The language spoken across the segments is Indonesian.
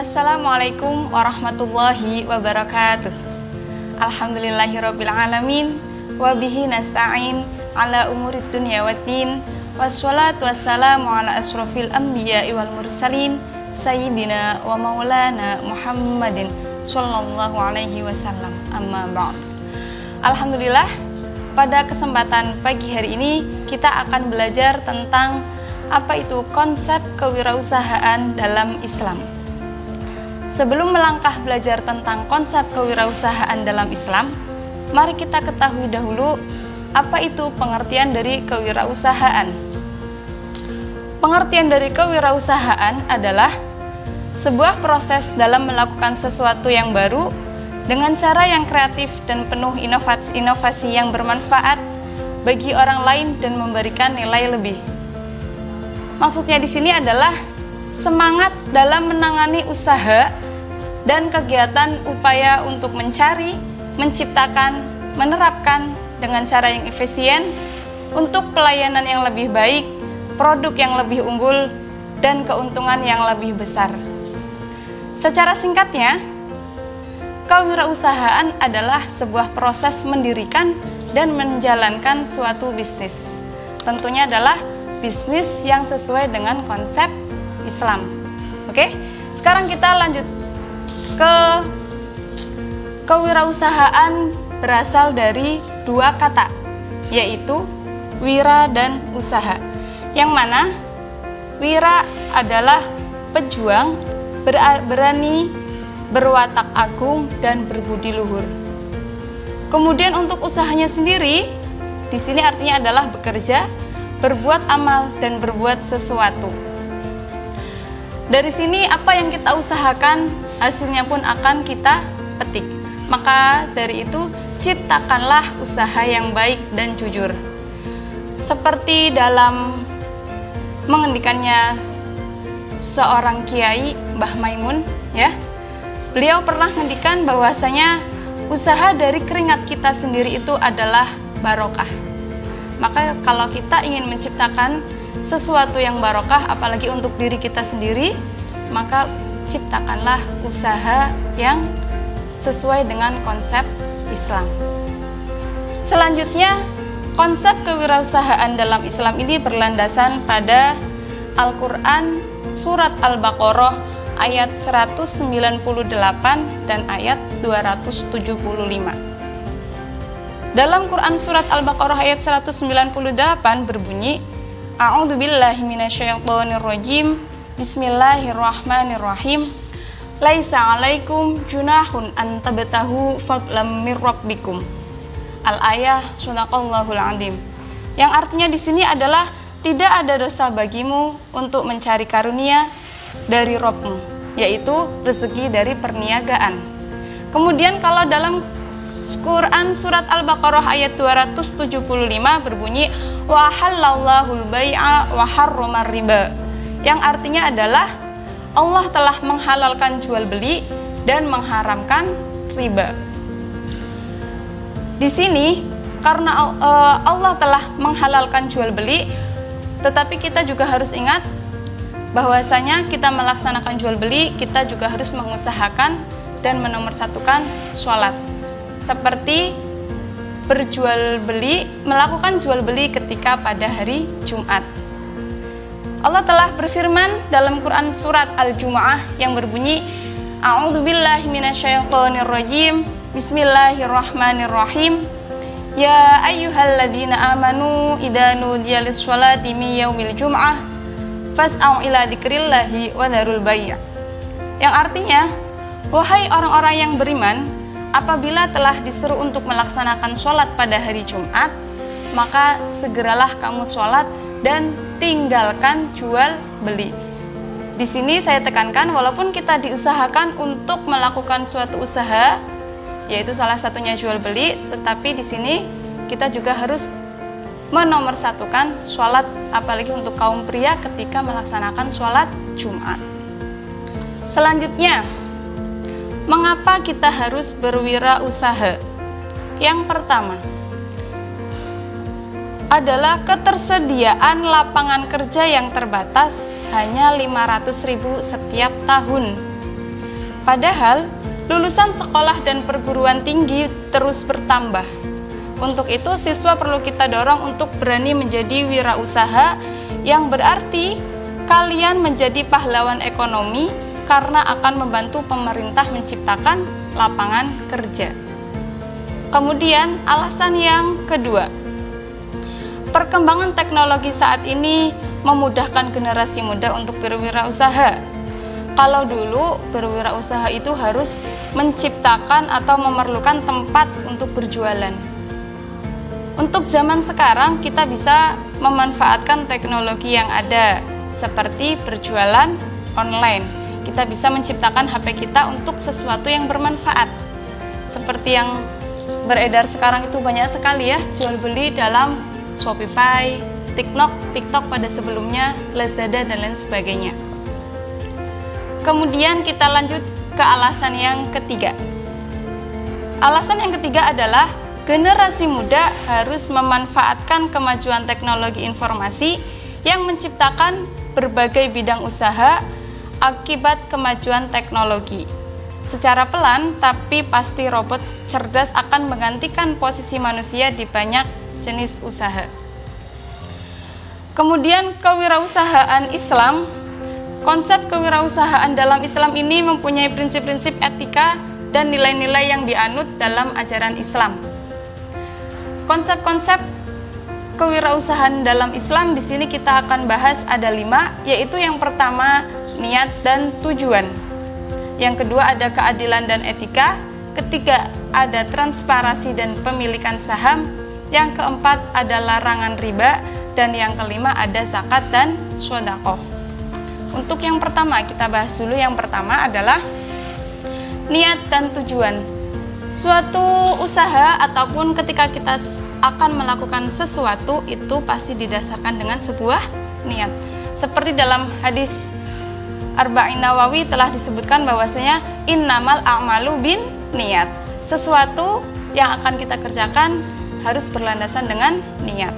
Assalamualaikum warahmatullahi wabarakatuh. Alhamdulillahirabbil alamin wa bihi nasta'in ala umurid dunya waddin. Wassalatu wassalamu ala asrofil anbiya'i wal mursalin sayyidina wa maulana Muhammadin sallallahu alaihi wasallam. Amma ba'd. Alhamdulillah, pada kesempatan pagi hari ini kita akan belajar tentang apa itu konsep kewirausahaan dalam Islam. Sebelum melangkah belajar tentang konsep kewirausahaan dalam Islam, mari kita ketahui dahulu apa itu pengertian dari kewirausahaan. Pengertian dari kewirausahaan adalah sebuah proses dalam melakukan sesuatu yang baru dengan cara yang kreatif dan penuh inovasi yang bermanfaat bagi orang lain dan memberikan nilai lebih. Maksudnya di sini adalah semangat dalam menangani usaha dan kegiatan upaya untuk mencari, menciptakan, menerapkan dengan cara yang efisien untuk pelayanan yang lebih baik, produk yang lebih unggul, dan keuntungan yang lebih besar. Secara singkatnya, kewirausahaan adalah sebuah proses mendirikan dan menjalankan suatu bisnis. Tentunya adalah bisnis yang sesuai dengan konsep Islam. Oke, sekarang kita lanjut ke kewirausahaan berasal dari dua kata, yaitu wira dan usaha. Yang mana wira adalah pejuang, berani, berwatak agung, dan berbudi luhur. Kemudian untuk usahanya sendiri, di sini artinya adalah bekerja, berbuat amal, dan berbuat sesuatu. Dari sini apa yang kita usahakan, hasilnya pun akan kita petik. Maka dari itu, ciptakanlah usaha yang baik dan jujur. Seperti dalam mengendikannya seorang kiai, Mbah Maimun, ya. Beliau pernah mengendikan bahwasanya usaha dari keringat kita sendiri itu adalah barokah. Maka kalau kita ingin menciptakan sesuatu yang barokah, apalagi untuk diri kita sendiri, maka ciptakanlah usaha yang sesuai dengan konsep Islam. Selanjutnya, konsep kewirausahaan dalam Islam ini berlandasan pada Al-Quran Surat Al-Baqarah ayat 198 dan ayat 275. Dalam Quran Surat Al-Baqarah ayat 198 berbunyi, A'udzubillahi minasyaitonirrajim, Bismillahirrahmanirrahim, Laisa 'alaikum junahun an tabtahu fadlam mir rabbikum. Al-ayah, Shadaqallahul Azim. Yang artinya di sini adalah tidak ada dosa bagimu untuk mencari karunia dari Rabbmu, yaitu rezeki dari perniagaan. Kemudian kalau dalam Quran Surat Al-Baqarah ayat 275 berbunyi, Wa halallahul bai'a wa harramar riba. Yang artinya adalah Allah telah menghalalkan jual beli dan mengharamkan riba. Di sini karena Allah telah menghalalkan jual beli, tetapi kita juga harus ingat bahwasanya kita melaksanakan jual beli, kita juga harus mengusahakan dan menomorsatukan sholat. Seperti berjual beli, melakukan jual beli ketika pada hari Jumat. Allah telah berfirman dalam Quran Surat Al-Jumu'ah yang berbunyi, A'udzubillahi minasyaitonirrajim, Bismillahirrahmanirrahim, Ya ayyuhalladzina amanu idza nudiya lis-sholati min yaumil jum'ah fas'au ila dzikrillahi wa dzarul bai'. Yang artinya, wahai orang-orang yang beriman, apabila telah diseru untuk melaksanakan sholat pada hari Jumat, maka segeralah kamu sholat dan tinggalkan jual beli. Di sini saya tekankan, walaupun kita diusahakan untuk melakukan suatu usaha, yaitu salah satunya jual beli, tetapi di sini kita juga harus menomorsatukan sholat, apalagi untuk kaum pria ketika melaksanakan sholat Jumat. Selanjutnya, mengapa kita harus berwirausaha? Yang pertama adalah ketersediaan lapangan kerja yang terbatas, hanya 500.000 setiap tahun. Padahal lulusan sekolah dan perguruan tinggi terus bertambah. Untuk itu siswa perlu kita dorong untuk berani menjadi wirausaha, yang berarti kalian menjadi pahlawan ekonomi karena akan membantu pemerintah menciptakan lapangan kerja. Kemudian alasan yang kedua, perkembangan teknologi saat ini memudahkan generasi muda untuk berwirausaha. Kalau dulu berwirausaha itu harus menciptakan atau memerlukan tempat untuk berjualan. Untuk zaman sekarang kita bisa memanfaatkan teknologi yang ada seperti berjualan online. Kita bisa menciptakan HP kita untuk sesuatu yang bermanfaat. Seperti yang beredar sekarang itu banyak sekali ya, jual beli dalam Shopee, TikTok pada sebelumnya, Lazada dan lain sebagainya. Kemudian kita lanjut ke alasan yang ketiga. Alasan yang ketiga adalah generasi muda harus memanfaatkan kemajuan teknologi informasi yang menciptakan berbagai bidang usaha akibat kemajuan teknologi. Secara pelan tapi pasti robot cerdas akan menggantikan posisi manusia di banyak jenis usaha. Kemudian kewirausahaan Islam. Konsep kewirausahaan dalam Islam ini mempunyai prinsip-prinsip etika dan nilai-nilai yang dianut dalam ajaran Islam. Konsep-konsep kewirausahaan dalam Islam di sini kita akan bahas ada 5, yaitu yang pertama niat dan tujuan. Yang kedua ada keadilan dan etika. Ketiga ada transparansi dan pemilikan saham. Yang keempat ada larangan riba. Dan yang kelima ada zakat dan sedekah. Untuk yang pertama kita bahas dulu. Yang pertama adalah niat dan tujuan. Suatu usaha ataupun ketika kita akan melakukan sesuatu itu pasti didasarkan dengan sebuah niat. Seperti dalam hadis Arba'in Nawawi telah disebutkan bahwasanya innamal a'malu bin niat. Sesuatu yang akan kita kerjakan harus berlandasan dengan niat.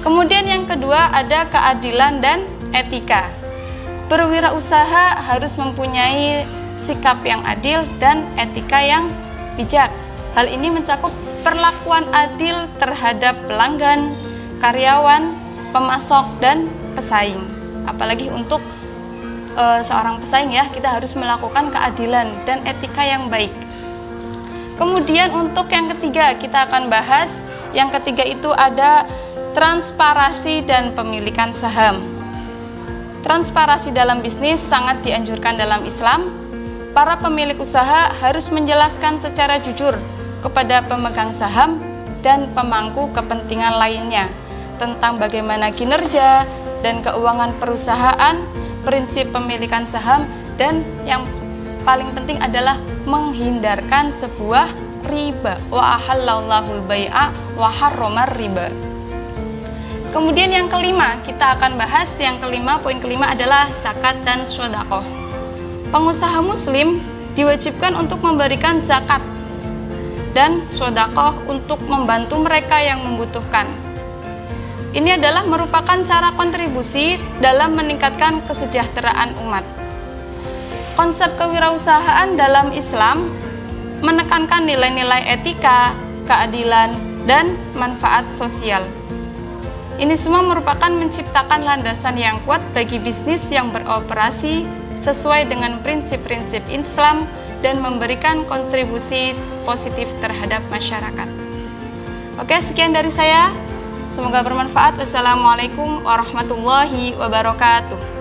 Kemudian yang kedua ada keadilan dan etika. Berwirausaha harus mempunyai sikap yang adil dan etika yang bijak. Hal ini mencakup perlakuan adil terhadap pelanggan, karyawan, pemasok, dan pesaing. Apalagi untuk seorang pesaing ya, kita harus melakukan keadilan dan etika yang baik. Kemudian untuk yang ketiga kita akan bahas. Yang ketiga itu ada transparansi dan pemilikan saham. Transparansi dalam bisnis sangat dianjurkan dalam Islam. Para pemilik usaha harus menjelaskan secara jujur kepada pemegang saham dan pemangku kepentingan lainnya tentang bagaimana kinerja dan keuangan perusahaan, prinsip pemilikan saham, dan yang paling penting adalah menghindarkan sebuah riba. Wa ahallallahul bai'a wa harramar riba. Kemudian yang kelima, kita akan bahas poin kelima adalah zakat dan sedekah. Pengusaha muslim diwajibkan untuk memberikan zakat dan sedekah untuk membantu mereka yang membutuhkan. Ini adalah merupakan cara kontribusi dalam meningkatkan kesejahteraan umat. Konsep kewirausahaan dalam Islam menekankan nilai-nilai etika, keadilan, dan manfaat sosial. Ini semua merupakan menciptakan landasan yang kuat bagi bisnis yang beroperasi sesuai dengan prinsip-prinsip Islam dan memberikan kontribusi positif terhadap masyarakat. Oke, sekian dari saya. Semoga bermanfaat. Wassalamualaikum warahmatullahi wabarakatuh.